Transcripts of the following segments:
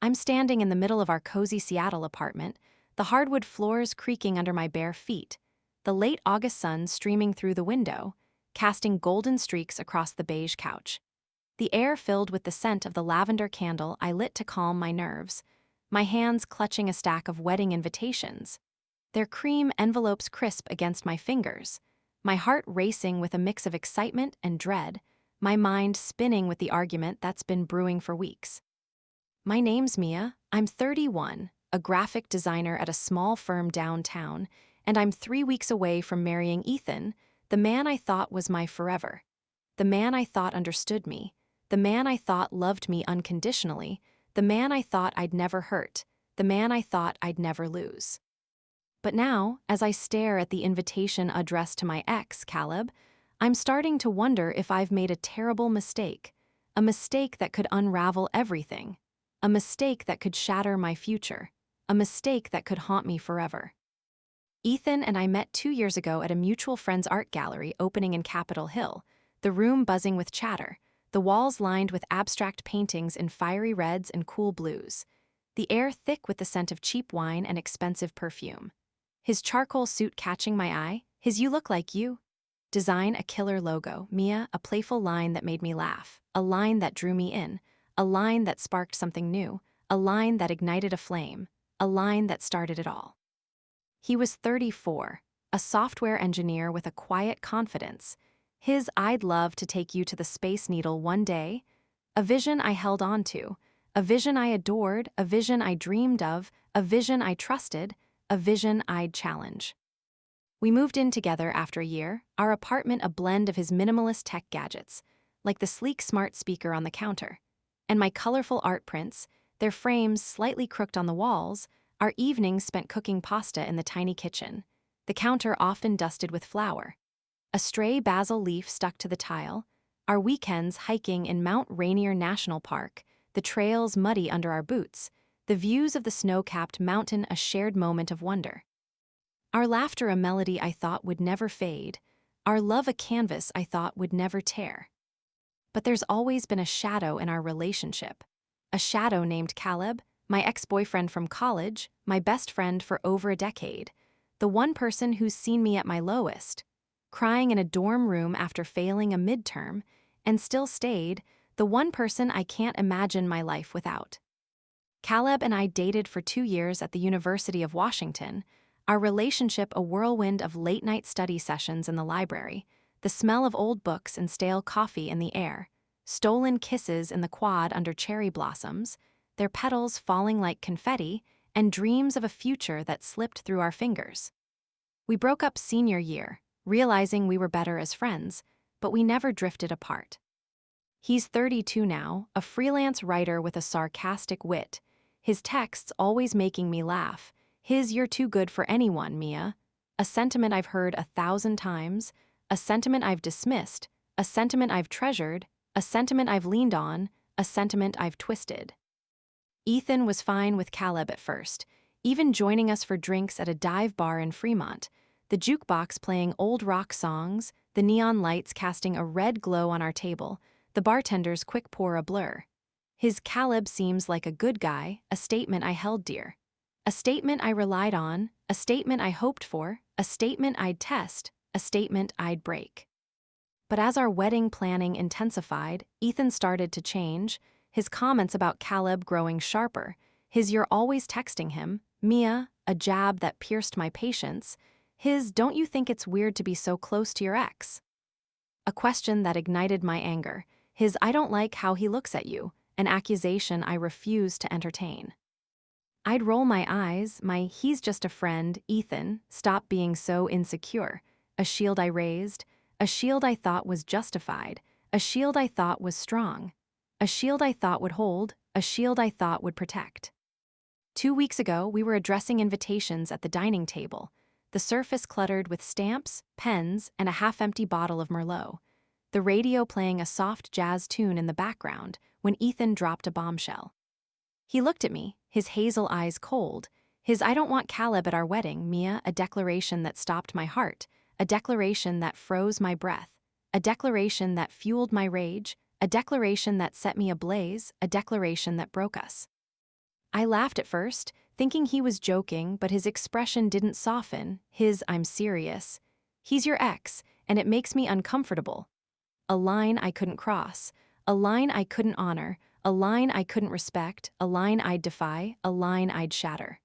I'm standing in the middle of our cozy Seattle apartment, the hardwood floors creaking under my bare feet, the late August sun streaming through the window, casting golden streaks across the beige couch. The air filled with the scent of the lavender candle I lit to calm my nerves, my hands clutching a stack of wedding invitations, their cream envelopes crisp against my fingers, my heart racing with a mix of excitement and dread, my mind spinning with the argument that's been brewing for weeks. My name's Mia, I'm 31, a graphic designer at a small firm downtown, and I'm 3 weeks away from marrying Ethan, the man I thought was my forever. The man I thought understood me, the man I thought loved me unconditionally, the man I thought I'd never hurt, the man I thought I'd never lose. But now, as I stare at the invitation addressed to my ex, Caleb, I'm starting to wonder if I've made a terrible mistake, a mistake that could unravel everything, a mistake that could shatter my future, a mistake that could haunt me forever. Ethan and I met 2 years ago at a mutual friend's art gallery opening in Capitol Hill, the room buzzing with chatter, the walls lined with abstract paintings in fiery reds and cool blues, the air thick with the scent of cheap wine and expensive perfume. His charcoal suit catching my eye, his "you look like you" design a killer logo, Mia a playful line that made me laugh, a line that drew me in, a line that sparked something new, a line that ignited a flame, a line that started it all. He was 34, a software engineer with a quiet confidence. His "I'd love to take you to the Space Needle one day," a vision I held on to, a vision I adored, a vision I dreamed of, a vision I trusted, a vision I'd challenge. We moved in together after a year, our apartment a blend of his minimalist tech gadgets, like the sleek smart speaker on the counter, and my colorful art prints, their frames slightly crooked on the walls, our evenings spent cooking pasta in the tiny kitchen, the counter often dusted with flour, a stray basil leaf stuck to the tile, our weekends hiking in Mount Rainier National Park, the trails muddy under our boots, the views of the snow-capped mountain a shared moment of wonder. Our laughter a melody I thought would never fade, our love a canvas I thought would never tear. But there's always been a shadow in our relationship, a shadow named Caleb, my ex-boyfriend from college, my best friend for over a decade, the one person who's seen me at my lowest, crying in a dorm room after failing a midterm, and still stayed, the one person I can't imagine my life without. Caleb and I dated for 2 years at the University of Washington, our relationship a whirlwind of late-night study sessions in the library, the smell of old books and stale coffee in the air, stolen kisses in the quad under cherry blossoms, their petals falling like confetti, and dreams of a future that slipped through our fingers. We broke up senior year, realizing we were better as friends, but we never drifted apart. He's 32 now, a freelance writer with a sarcastic wit, his texts always making me laugh, his "you're too good for anyone, Mia," a sentiment I've heard 1,000 times, a sentiment I've dismissed, a sentiment I've treasured, a sentiment I've leaned on, a sentiment I've twisted. Ethan was fine with Caleb at first, even joining us for drinks at a dive bar in Fremont, the jukebox playing old rock songs, the neon lights casting a red glow on our table, the bartender's quick pour a blur. His Caleb seems like a good guy, a statement I held dear. A statement I relied on, a statement I hoped for, a statement I'd test, a statement I'd break. But as our wedding planning intensified, Ethan started to change, his comments about Caleb growing sharper, his "you're always texting him," Mia, a jab that pierced my patience, his "don't you think it's weird to be so close to your ex?" A question that ignited my anger, his "I don't like how he looks at you," an accusation I refused to entertain. I'd roll my eyes, my "he's just a friend, Ethan, stop being so insecure," a shield I raised, a shield I thought was justified, a shield I thought was strong, a shield I thought would hold, a shield I thought would protect. 2 weeks ago, we were addressing invitations at the dining table, the surface cluttered with stamps, pens, and a half-empty bottle of Merlot, the radio playing a soft jazz tune in the background when Ethan dropped a bombshell. He looked at me, his hazel eyes cold, his "I don't want Caleb at our wedding, Mia," a declaration that stopped my heart, a declaration that froze my breath, a declaration that fueled my rage, a declaration that set me ablaze, a declaration that broke us. I laughed at first, thinking he was joking, but his expression didn't soften. His "I'm serious." "He's your ex, and it makes me uncomfortable." A line I couldn't cross, a line I couldn't honor, a line I couldn't respect, a line I'd defy, a line I'd shatter.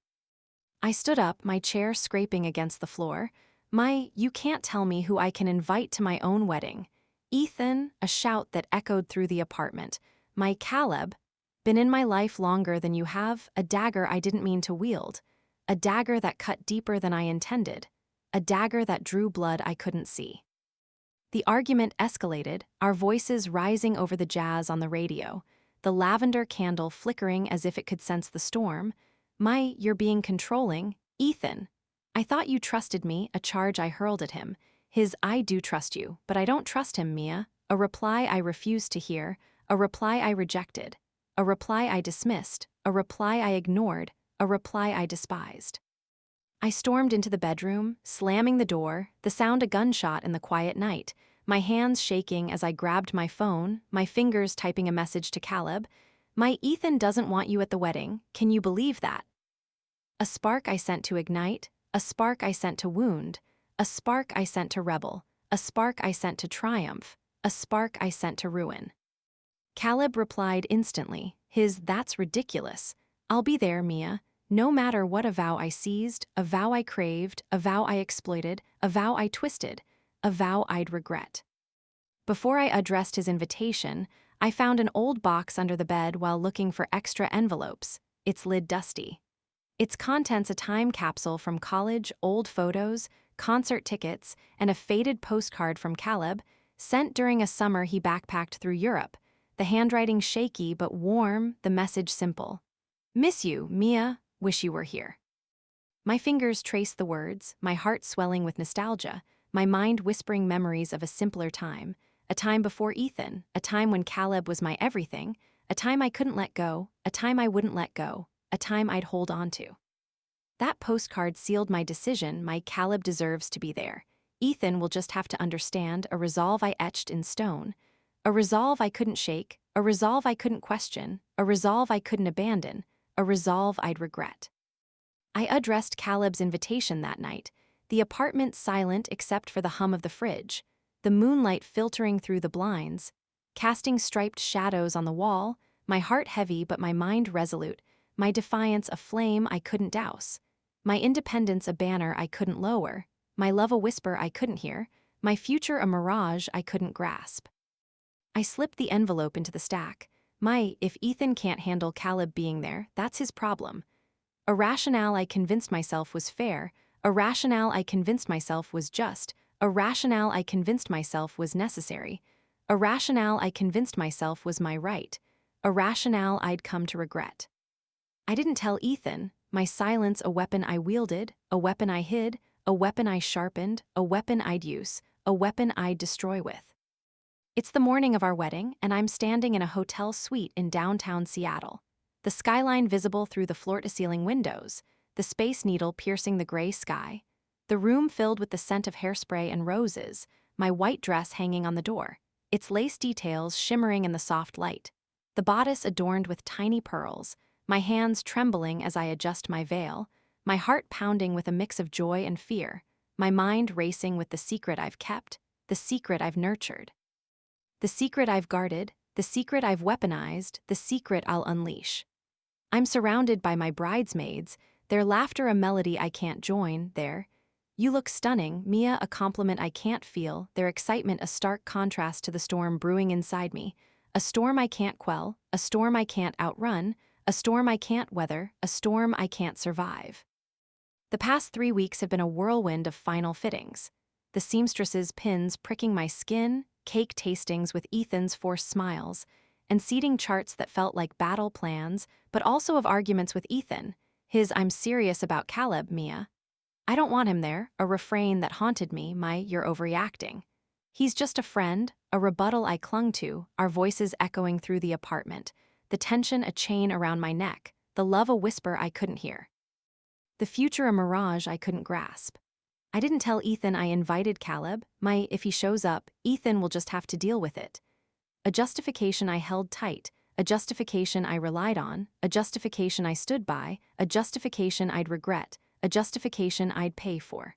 I stood up, my chair scraping against the floor. You can't tell me who I can invite to my own wedding." "Ethan," a shout that echoed through the apartment. "My Caleb, been in my life longer than you have, a dagger I didn't mean to wield. A dagger that cut deeper than I intended. A dagger that drew blood I couldn't see." The argument escalated, our voices rising over the jazz on the radio, the lavender candle flickering as if it could sense the storm. You're being controlling." "Ethan, I thought you trusted me," a charge I hurled at him. His "I do trust you, but I don't trust him, Mia." A reply I refused to hear, a reply I rejected, a reply I dismissed, a reply I ignored, a reply I despised. I stormed into the bedroom, slamming the door, the sound a gunshot in the quiet night, my hands shaking as I grabbed my phone, my fingers typing a message to Caleb. "My Ethan doesn't want you at the wedding, can you believe that?" A spark I sent to ignite, a spark I sent to wound, a spark I sent to rebel, a spark I sent to triumph, a spark I sent to ruin. Caleb replied instantly, his "That's ridiculous. I'll be there, Mia. No matter what." A vow I seized, a vow I craved, a vow I exploited, a vow I twisted, a vow I'd regret. Before I addressed his invitation, I found an old box under the bed while looking for extra envelopes, its lid dusty. Its contents a time capsule from college, old photos, concert tickets, and a faded postcard from Caleb, sent during a summer he backpacked through Europe, the handwriting shaky but warm, the message simple. "Miss you, Mia. Wish you were here." My fingers traced the words, my heart swelling with nostalgia, my mind whispering memories of a simpler time, a time before Ethan, a time when Caleb was my everything, a time I couldn't let go, a time I wouldn't let go, a time I'd hold on to. That postcard sealed my decision. My Caleb deserves to be there. Ethan will just have to understand, a resolve I etched in stone. A resolve I couldn't shake, a resolve I couldn't question, a resolve I couldn't abandon, a resolve I'd regret. I addressed Caleb's invitation that night, the apartment silent except for the hum of the fridge, the moonlight filtering through the blinds, casting striped shadows on the wall, my heart heavy but my mind resolute, my defiance a flame I couldn't douse, my independence a banner I couldn't lower, my love a whisper I couldn't hear, my future a mirage I couldn't grasp. I slipped the envelope into the stack. If Ethan can't handle Caleb being there, that's his problem. A rationale I convinced myself was fair, a rationale I convinced myself was just, a rationale I convinced myself was necessary, a rationale I convinced myself was my right, a rationale I'd come to regret. I didn't tell Ethan, my silence a weapon I wielded, a weapon I hid, a weapon I sharpened, a weapon I'd use, a weapon I'd destroy with. It's the morning of our wedding, and I'm standing in a hotel suite in downtown Seattle. The skyline visible through the floor-to-ceiling windows, the Space Needle piercing the gray sky, the room filled with the scent of hairspray and roses, my white dress hanging on the door, its lace details shimmering in the soft light, the bodice adorned with tiny pearls, my hands trembling as I adjust my veil, my heart pounding with a mix of joy and fear, my mind racing with the secret I've kept, the secret I've nurtured. The secret I've guarded, the secret I've weaponized, the secret I'll unleash. I'm surrounded by my bridesmaids, their laughter a melody I can't join, "You look stunning, Mia," a compliment I can't feel, their excitement a stark contrast to the storm brewing inside me, a storm I can't quell, a storm I can't outrun, a storm I can't weather, a storm I can't survive. The past 3 weeks have been a whirlwind of final fittings. The seamstress's pins pricking my skin, cake tastings with Ethan's forced smiles, and seating charts that felt like battle plans, but also of arguments with Ethan, his "I'm serious about Caleb, Mia. I don't want him there," a refrain that haunted me, "You're overreacting. He's just a friend," a rebuttal I clung to, our voices echoing through the apartment, the tension a chain around my neck, the love a whisper I couldn't hear. The future a mirage I couldn't grasp. I didn't tell Ethan I invited Caleb, if he shows up, Ethan will just have to deal with it. A justification I held tight, a justification I relied on, a justification I stood by, a justification I'd regret, a justification I'd pay for.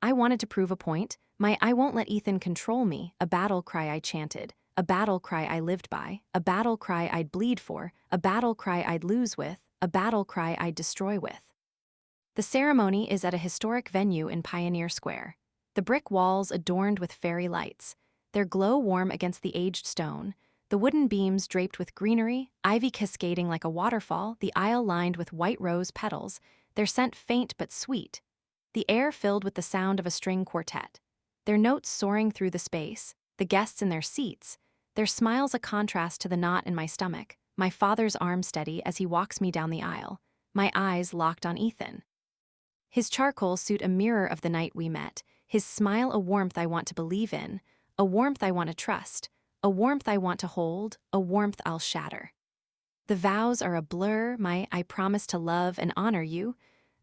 I wanted to prove a point, my "I won't let Ethan control me," a battle cry I chanted, a battle cry I lived by, a battle cry I'd bleed for, a battle cry I'd lose with, a battle cry I'd destroy with. The ceremony is at a historic venue in Pioneer Square. The brick walls adorned with fairy lights, their glow warm against the aged stone, the wooden beams draped with greenery, ivy cascading like a waterfall, the aisle lined with white rose petals, their scent faint but sweet, the air filled with the sound of a string quartet, their notes soaring through the space, the guests in their seats, their smiles a contrast to the knot in my stomach, my father's arm steady as he walks me down the aisle, my eyes locked on Ethan. His charcoal suit a mirror of the night we met, his smile a warmth I want to believe in, a warmth I want to trust, a warmth I want to hold, a warmth I'll shatter. The vows are a blur, my "I promise to love and honor you,"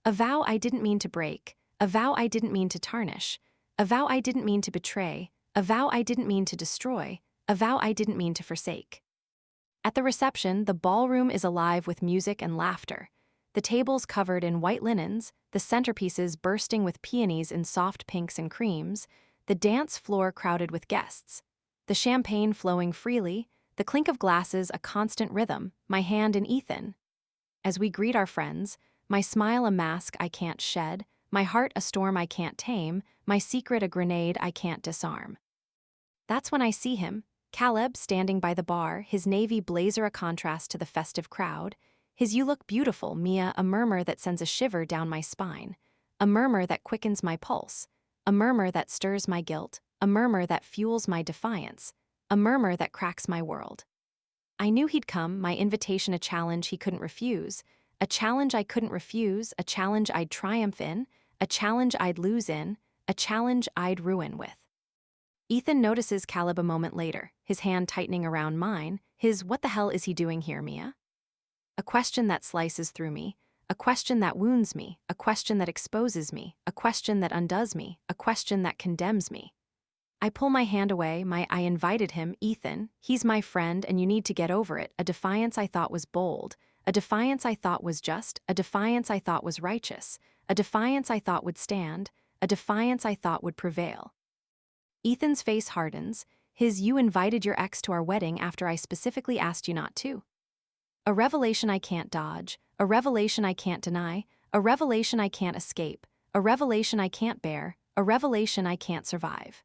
a vow I didn't mean to break, a vow I didn't mean to tarnish, a vow I didn't mean to betray, a vow I didn't mean to destroy, a vow I didn't mean to forsake. At the reception, the ballroom is alive with music and laughter. The tables covered in white linens, the centerpieces bursting with peonies in soft pinks and creams, the dance floor crowded with guests. The champagne flowing freely, the clink of glasses a constant rhythm, my hand in Ethan. As we greet our friends, my smile a mask I can't shed, my heart a storm I can't tame, my secret a grenade I can't disarm. That's when I see him, Caleb standing by the bar, his navy blazer a contrast to the festive crowd, his "You look beautiful," Mia a murmur that sends a shiver down my spine, a murmur that quickens my pulse, a murmur that stirs my guilt, a murmur that fuels my defiance, a murmur that cracks my world. I knew he'd come, my invitation a challenge he couldn't refuse, a challenge I couldn't refuse, a challenge I'd triumph in, a challenge I'd lose in, a challenge I'd ruin with. Ethan notices Caleb a moment later, his hand tightening around mine, his "What the hell is he doing here, Mia?" A question that slices through me, a question that wounds me, a question that exposes me, a question that undoes me, a question that condemns me. I pull my hand away, I invited him, Ethan, he's my friend and you need to get over it, a defiance I thought was bold, a defiance I thought was just, a defiance I thought was righteous, a defiance I thought would stand, a defiance I thought would prevail. Ethan's face hardens, his "You invited your ex to our wedding after I specifically asked you not to." A revelation I can't dodge, a revelation I can't deny, a revelation I can't escape, a revelation I can't bear, a revelation I can't survive.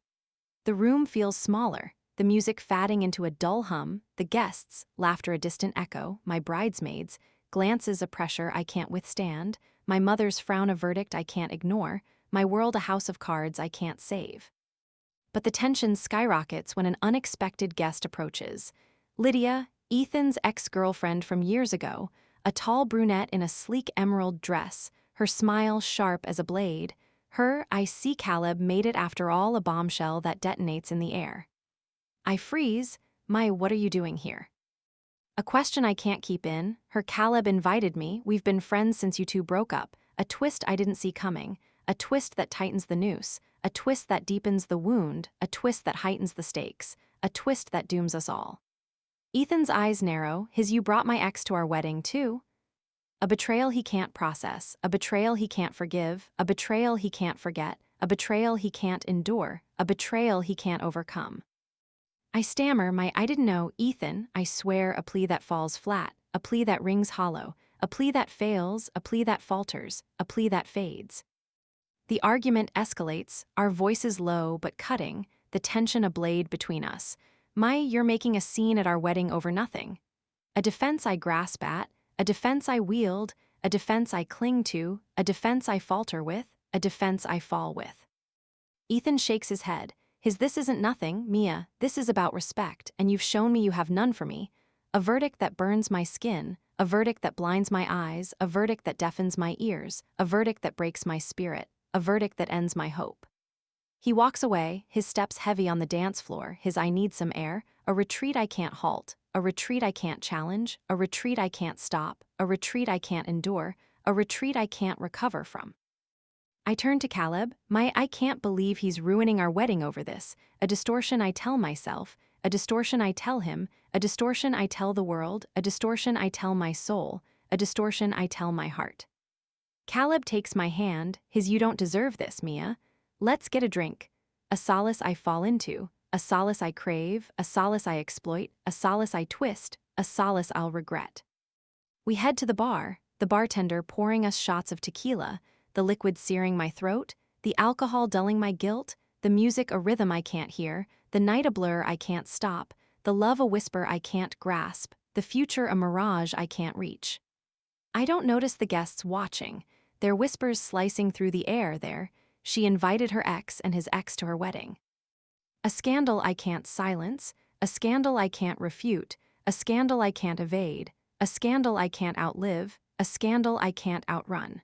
The room feels smaller, the music fading into a dull hum, the guests, laughter a distant echo, my bridesmaids, glances a pressure I can't withstand, my mother's frown a verdict I can't ignore, my world a house of cards I can't save. But the tension skyrockets when an unexpected guest approaches. Lydia, Ethan's ex-girlfriend from years ago, a tall brunette in a sleek emerald dress, her smile sharp as a blade, her "I see Caleb made it after all" a bombshell that detonates in the air. I freeze, my "What are you doing here?" A question I can't keep in, her "Caleb invited me, we've been friends since you two broke up," a twist I didn't see coming, a twist that tightens the noose, a twist that deepens the wound, a twist that heightens the stakes, a twist that dooms us all. Ethan's eyes narrow, his "You brought my ex to our wedding, too?" A betrayal he can't process, a betrayal he can't forgive, a betrayal he can't forget, a betrayal he can't endure, a betrayal he can't overcome. I stammer my "I didn't know, Ethan," I swear, a plea that falls flat, a plea that rings hollow, a plea that fails, a plea that falters, a plea that fades. The argument escalates, our voices low but cutting, the tension a blade between us. My "You're making a scene at our wedding over nothing." A defense I grasp at, a defense I wield, a defense I cling to, a defense I falter with, a defense I fall with. Ethan shakes his head, his "This isn't nothing, Mia, this is about respect, and you've shown me you have none for me." A verdict that burns my skin, a verdict that blinds my eyes, a verdict that deafens my ears, a verdict that breaks my spirit, a verdict that ends my hope. He walks away, his steps heavy on the dance floor, his "I need some air," a retreat I can't halt, a retreat I can't challenge, a retreat I can't stop, a retreat I can't endure, a retreat I can't recover from. I turn to Caleb, my "I can't believe he's ruining our wedding over this," a distortion I tell myself, a distortion I tell him, a distortion I tell the world, a distortion I tell my soul, a distortion I tell my heart. Caleb takes my hand, his "You don't deserve this, Mia. Let's get a drink." A solace I fall into, a solace I crave, a solace I exploit, a solace I twist, a solace I'll regret. We head to the bar, the bartender pouring us shots of tequila, the liquid searing my throat, the alcohol dulling my guilt, the music a rhythm I can't hear, the night a blur I can't stop, the love a whisper I can't grasp, the future a mirage I can't reach. I don't notice the guests watching, their whispers slicing through the air there. She invited her ex and his ex to her wedding. A scandal I can't silence, a scandal I can't refute, a scandal I can't evade, a scandal I can't outlive, a scandal I can't outrun.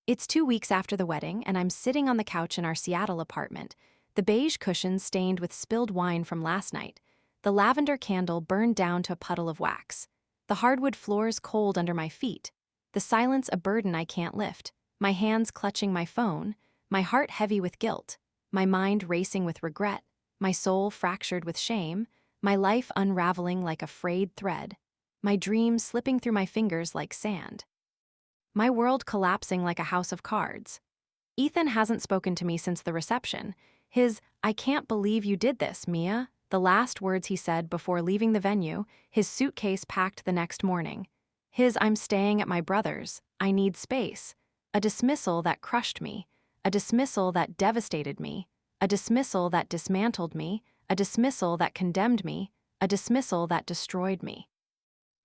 It's 2 weeks after the wedding, and I'm sitting on the couch in our Seattle apartment, the beige cushions stained with spilled wine from last night, the lavender candle burned down to a puddle of wax, the hardwood floors cold under my feet, the silence a burden I can't lift, my hands clutching my phone, my heart heavy with guilt, my mind racing with regret, my soul fractured with shame, my life unraveling like a frayed thread, my dreams slipping through my fingers like sand. My world collapsing like a house of cards. Ethan hasn't spoken to me since the reception. His "I can't believe you did this, Mia," the last words he said before leaving the venue, his suitcase packed the next morning. His "I'm staying at my brother's, I need space," a dismissal that crushed me, a dismissal that devastated me, a dismissal that dismantled me, a dismissal that condemned me, a dismissal that destroyed me.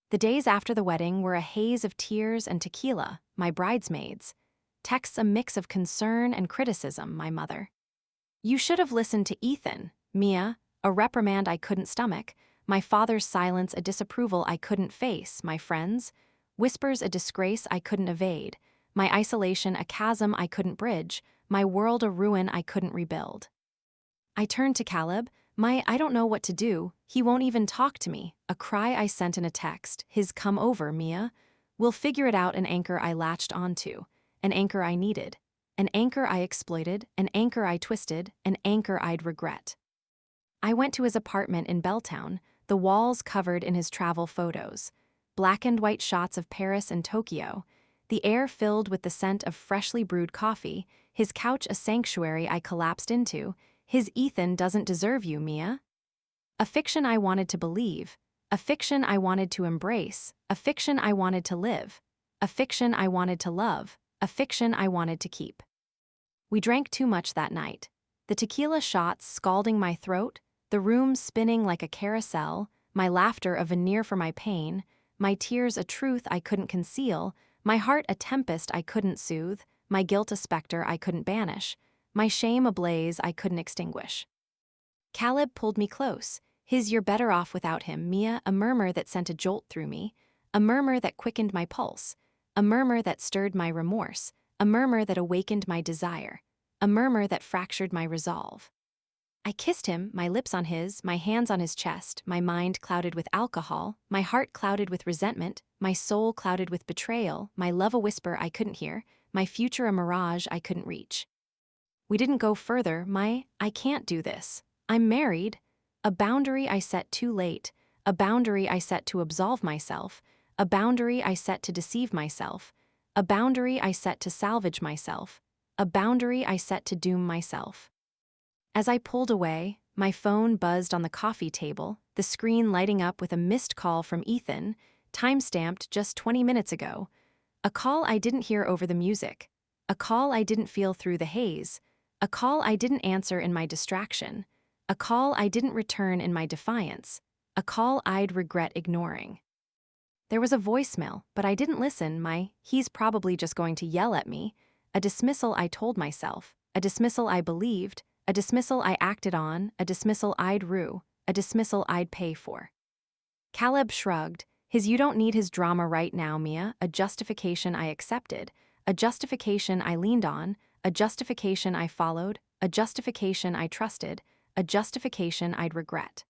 The days after the wedding were a haze of tears and tequila, my bridesmaids. Texts a mix of concern and criticism, my mother. "You should have listened to Ethan, Mia," a reprimand I couldn't stomach, my father's silence a disapproval I couldn't face, my friends. Whispers a disgrace I couldn't evade, my isolation a chasm I couldn't bridge, my world a ruin I couldn't rebuild. I turned to Caleb, my "I don't know what to do, he won't even talk to me," a cry I sent in a text, his "Come over, Mia. We'll figure it out," an anchor I latched onto, an anchor I needed, an anchor I exploited, an anchor I twisted, an anchor I'd regret. I went to his apartment in Belltown, the walls covered in his travel photos, black and white shots of Paris and Tokyo, the air filled with the scent of freshly brewed coffee, his couch a sanctuary I collapsed into, his "Ethan doesn't deserve you, Mia." A fiction I wanted to believe, a fiction I wanted to embrace, a fiction I wanted to live, a fiction I wanted to love, a fiction I wanted to keep. We drank too much that night, the tequila shots scalding my throat, the room spinning like a carousel, my laughter a veneer for my pain, my tears a truth I couldn't conceal, my heart a tempest I couldn't soothe, my guilt a specter I couldn't banish, my shame a blaze I couldn't extinguish. Caleb pulled me close, his "You're better off without him, Mia," a murmur that sent a jolt through me, a murmur that quickened my pulse, a murmur that stirred my remorse, a murmur that awakened my desire, a murmur that fractured my resolve. I kissed him, my lips on his, my hands on his chest, my mind clouded with alcohol, my heart clouded with resentment, my soul clouded with betrayal, my love a whisper I couldn't hear, my future a mirage I couldn't reach. We didn't go further, my "I can't do this, I'm married," a boundary I set too late, a boundary I set to absolve myself, a boundary I set to deceive myself, a boundary I set to salvage myself, a boundary I set to doom myself. As I pulled away, my phone buzzed on the coffee table, the screen lighting up with a missed call from Ethan, time-stamped just 20 minutes ago. A call I didn't hear over the music, a call I didn't feel through the haze, a call I didn't answer in my distraction, a call I didn't return in my defiance, a call I'd regret ignoring. There was a voicemail, but I didn't listen, my "he's probably just going to yell at me," a dismissal I told myself, a dismissal I believed, a dismissal I acted on, a dismissal I'd rue, a dismissal I'd pay for. Caleb shrugged, his "You don't need his drama right now, Mia," a justification I accepted, a justification I leaned on, a justification I followed, a justification I trusted, a justification I'd regret.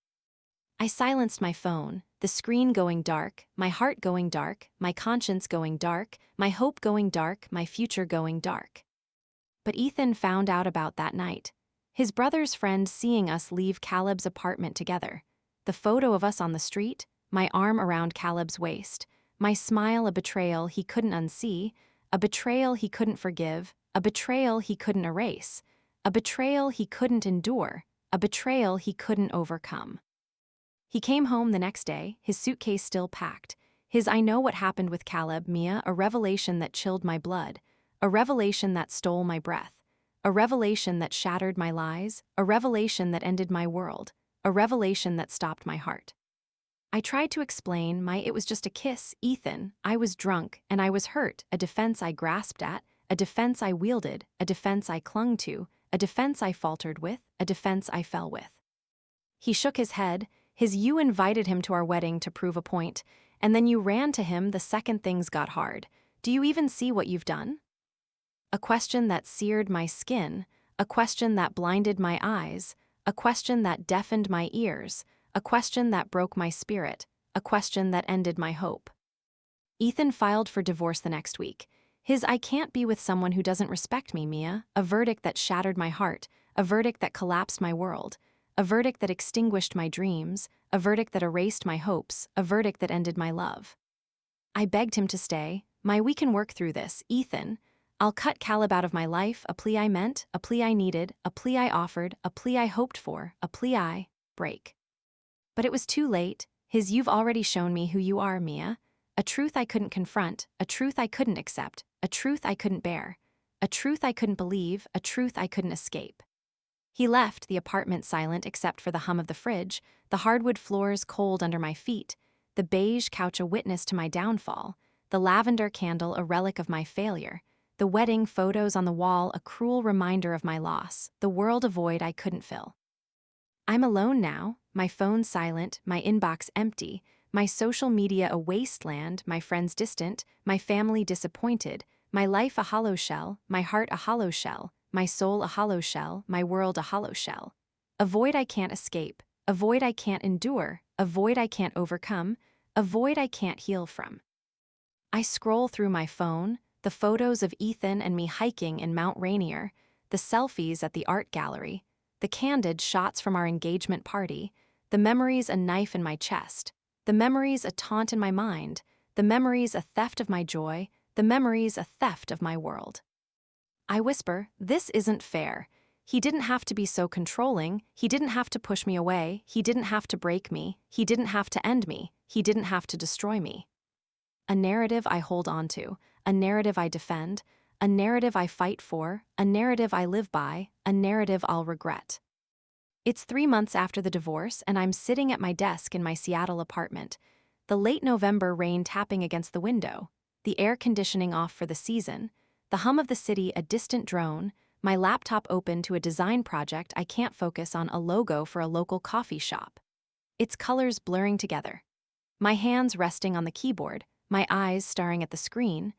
I silenced my phone, the screen going dark, my heart going dark, my conscience going dark, my hope going dark, my future going dark. But Ethan found out about that night. His brother's friend seeing us leave Caleb's apartment together. the photo of us on the street, my arm around Caleb's waist, my smile a betrayal he couldn't unsee, a betrayal he couldn't forgive, a betrayal he couldn't erase, a betrayal he couldn't endure, a betrayal he couldn't overcome. He came home the next day, his suitcase still packed, his "I know what happened with Caleb, Mia," a revelation that chilled my blood, a revelation that stole my breath, a revelation that shattered my lies, a revelation that ended my world, a revelation that stopped my heart. I tried to explain it was just a kiss, Ethan, I was drunk, and I was hurt, a defense I grasped at, a defense I wielded, a defense I clung to, a defense I faltered with, a defense I fell with. He shook his head, "You invited him to our wedding to prove a point, and then you ran to him the second things got hard. Do you even see what you've done?" A question that seared my skin, a question that blinded my eyes, a question that deafened my ears, a question that broke my spirit, a question that ended my hope. Ethan filed for divorce the next week. His "I can't be with someone who doesn't respect me, Mia," a verdict that shattered my heart, a verdict that collapsed my world, a verdict that extinguished my dreams, a verdict that erased my hopes, a verdict that ended my love. I begged him to stay. "We can work through this, Ethan. I'll cut Caleb out of my life," a plea I meant, a plea I needed, a plea I offered, a plea I hoped for, a plea I break. But it was too late. "You've already shown me who you are, Mia. A truth I couldn't confront, a truth I couldn't accept, a truth I couldn't bear, a truth I couldn't believe, a truth I couldn't escape." He left, the apartment silent except for the hum of the fridge, the hardwood floors cold under my feet, the beige couch a witness to my downfall, the lavender candle a relic of my failure, the wedding photos on the wall a cruel reminder of my loss, the world a void I couldn't fill. I'm alone now, my phone silent, my inbox empty, my social media a wasteland, my friends distant, my family disappointed, my life a hollow shell, my heart a hollow shell, my soul a hollow shell, my world a hollow shell. A void I can't escape, a void I can't endure, a void I can't overcome, a void I can't heal from. I scroll through my phone, the photos of Ethan and me hiking in Mount Rainier, the selfies at the art gallery, the candid shots from our engagement party, the memories a knife in my chest, the memories a taunt in my mind, the memories a theft of my joy, the memories a theft of my world. I whisper, "This isn't fair. He didn't have to be so controlling, he didn't have to push me away, he didn't have to break me, he didn't have to end me, he didn't have to destroy me." A narrative I hold onto, a narrative I defend, a narrative I fight for, a narrative I live by, a narrative I'll regret. It's 3 months after the divorce, and I'm sitting at my desk in my Seattle apartment, the late November rain tapping against the window, the air conditioning off for the season, the hum of the city a distant drone, my laptop open to a design project I can't focus on, a logo for a local coffee shop. Its colors blurring together. My hands resting on the keyboard, my eyes staring at the screen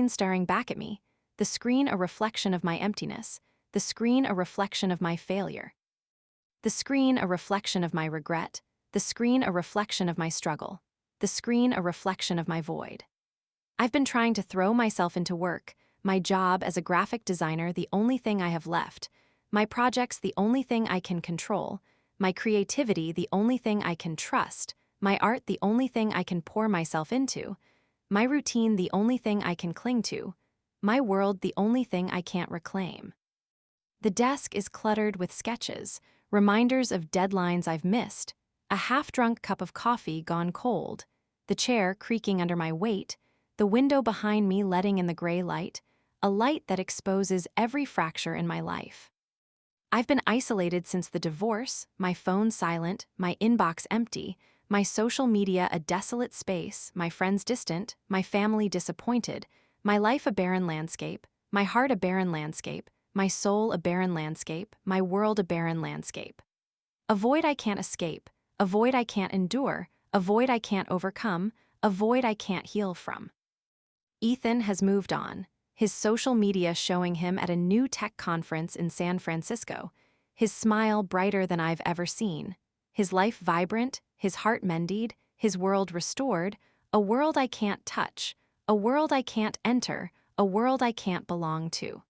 staring back at me, the screen a reflection of my emptiness, the screen a reflection of my failure. The screen a reflection of my regret, the screen a reflection of my struggle, the screen a reflection of my void. I've been trying to throw myself into work, my job as a graphic designer the only thing I have left, my projects the only thing I can control, my creativity the only thing I can trust, my art the only thing I can pour myself into, my routine the only thing I can cling to, my world the only thing I can't reclaim. The desk is cluttered with sketches, reminders of deadlines I've missed, a half-drunk cup of coffee gone cold, the chair creaking under my weight, the window behind me letting in the gray light, a light that exposes every fracture in my life. I've been isolated since the divorce, my phone silent, my inbox empty, my social media a desolate space, my friends distant, my family disappointed, my life a barren landscape, my heart a barren landscape, my soul a barren landscape, my world a barren landscape. A void I can't escape, a void I can't endure, a void I can't overcome, a void I can't heal from. Ethan has moved on, his social media showing him at a new tech conference in San Francisco, his smile brighter than I've ever seen, his life vibrant, his heart mended, his world restored, a world I can't touch, a world I can't enter, a world I can't belong to.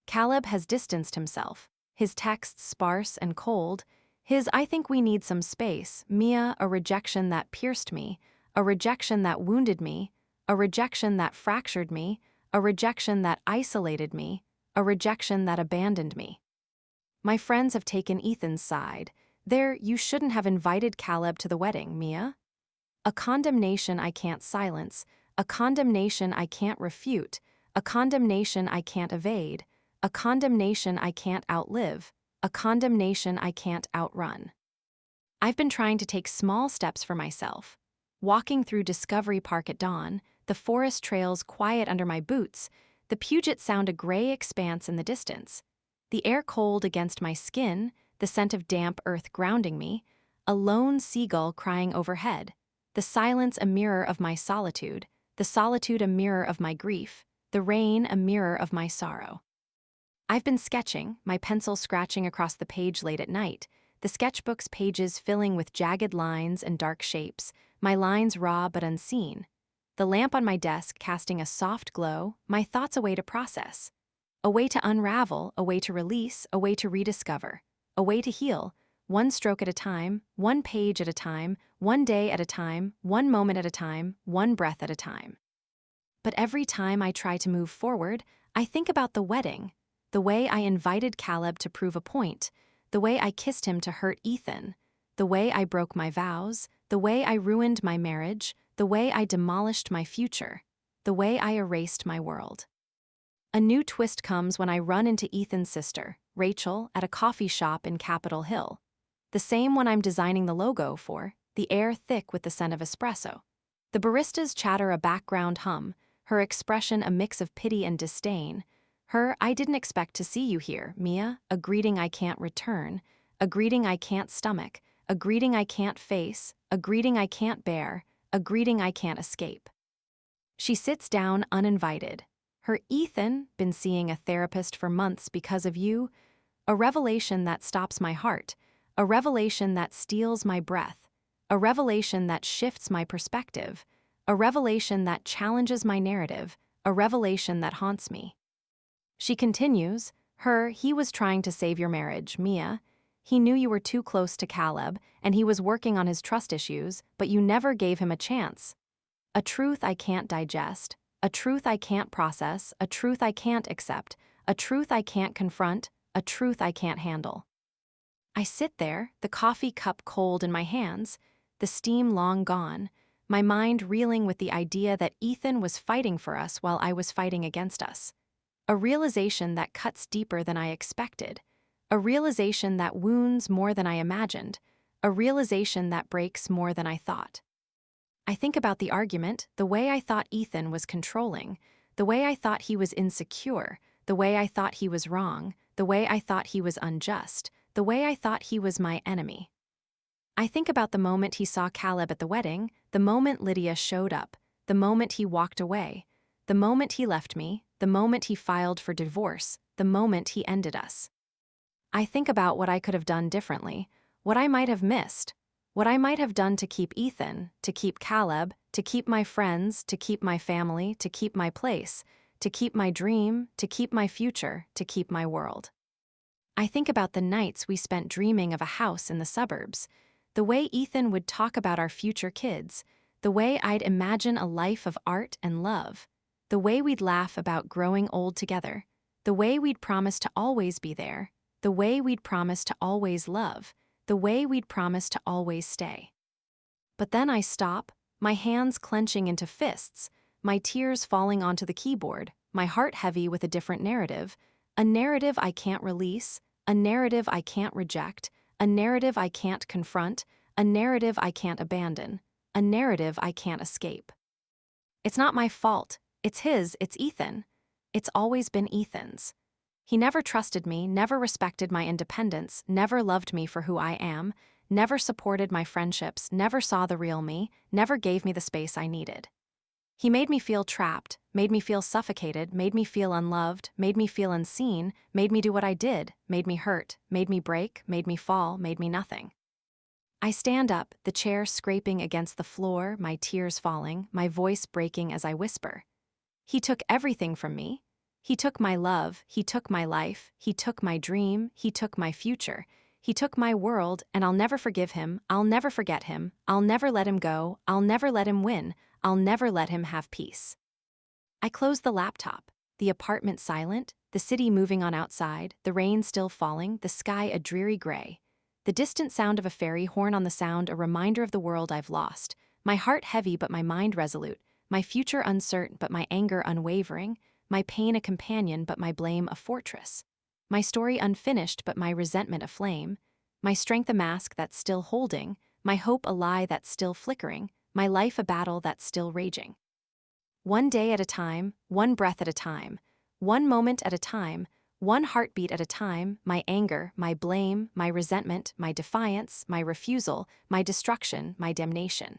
Caleb has distanced himself, his texts sparse and cold, His "I think we need some space," Mia, a rejection that pierced me, a rejection that wounded me, a rejection that fractured me, a rejection that isolated me, a rejection that abandoned me. My friends have taken Ethan's side. "You shouldn't have invited Caleb to the wedding, Mia." A condemnation I can't silence, a condemnation I can't refute, a condemnation I can't evade, a condemnation I can't outlive, a condemnation I can't outrun. I've been trying to take small steps for myself. Walking through Discovery Park at dawn, the forest trails quiet under my boots, the Puget Sound a gray expanse in the distance. The air cold against my skin, the scent of damp earth grounding me, a lone seagull crying overhead, the silence a mirror of my solitude, the solitude a mirror of my grief, the rain a mirror of my sorrow. I've been sketching, my pencil scratching across the page late at night, the sketchbook's pages filling with jagged lines and dark shapes, my lines raw but unseen. The lamp on my desk casting a soft glow, my thoughts a way to process. A way to unravel, a way to release, a way to rediscover, a way to heal, one stroke at a time, one page at a time, one day at a time, one moment at a time, one breath at a time. But every time I try to move forward, I think about the wedding, the way I invited Caleb to prove a point, the way I kissed him to hurt Ethan, the way I broke my vows, the way I ruined my marriage, the way I demolished my future, the way I erased my world. A new twist comes when I run into Ethan's sister, Rachel, at a coffee shop in Capitol Hill. The same one I'm designing the logo for, the air thick with the scent of espresso. The barista's chatter a background hum, her expression a mix of pity and disdain. Her "I didn't expect to see you here, Mia," a greeting I can't return, a greeting I can't stomach, a greeting I can't face, a greeting I can't bear, a greeting I can't escape. She sits down uninvited. Her "Ethan, been seeing a therapist for months because of you," a revelation that stops my heart, a revelation that steals my breath, a revelation that shifts my perspective, a revelation that challenges my narrative, a revelation that haunts me. She continues, "He was trying to save your marriage, Mia. He knew you were too close to Caleb, and he was working on his trust issues, but you never gave him a chance. A truth I can't digest, a truth I can't process, a truth I can't accept, a truth I can't confront, a truth I can't handle." I sit there, the coffee cup cold in my hands, the steam long gone, my mind reeling with the idea that Ethan was fighting for us while I was fighting against us. A realization that cuts deeper than I expected, a realization that wounds more than I imagined, a realization that breaks more than I thought. I think about the argument, the way I thought Ethan was controlling, the way I thought he was insecure, the way I thought he was wrong, the way I thought he was unjust, the way I thought he was my enemy. I think about the moment he saw Caleb at the wedding, the moment Lydia showed up, the moment he walked away, the moment he left me, the moment he filed for divorce, the moment he ended us. I think about what I could have done differently, what I might have missed, what I might have done to keep Ethan, to keep Caleb, to keep my friends, to keep my family, to keep my place, to keep my dream, to keep my future, to keep my world. I think about the nights we spent dreaming of a house in the suburbs, the way Ethan would talk about our future kids, the way I'd imagine a life of art and love, the way we'd laugh about growing old together, the way we'd promise to always be there, the way we'd promise to always love, the way we'd promise to always stay. But then I stop, my hands clenching into fists, my tears falling onto the keyboard, my heart heavy with a different narrative, a narrative I can't release, a narrative I can't reject, a narrative I can't confront, a narrative I can't abandon, a narrative I can't escape. It's not my fault, it's his, it's Ethan. It's always been Ethan's. He never trusted me, never respected my independence, never loved me for who I am, never supported my friendships, never saw the real me, never gave me the space I needed. He made me feel trapped, made me feel suffocated, made me feel unloved, made me feel unseen, made me do what I did, made me hurt, made me break, made me fall, made me nothing. I stand up, the chair scraping against the floor, my tears falling, my voice breaking as I whisper. He took everything from me. He took my love, he took my life, he took my dream, he took my future. He took my world, and I'll never forgive him, I'll never forget him, I'll never let him go, I'll never let him win, I'll never let him have peace. I closed the laptop, the apartment silent, the city moving on outside, the rain still falling, the sky a dreary gray. The distant sound of a ferry horn on the sound a reminder of the world I've lost, my heart heavy but my mind resolute, my future uncertain but my anger unwavering, my pain a companion but my blame a fortress. My story unfinished but my resentment aflame, my strength a mask that's still holding, my hope a lie that's still flickering, my life a battle that's still raging. One day at a time, one breath at a time, one moment at a time, one heartbeat at a time, my anger, my blame, my resentment, my defiance, my refusal, my destruction, my damnation.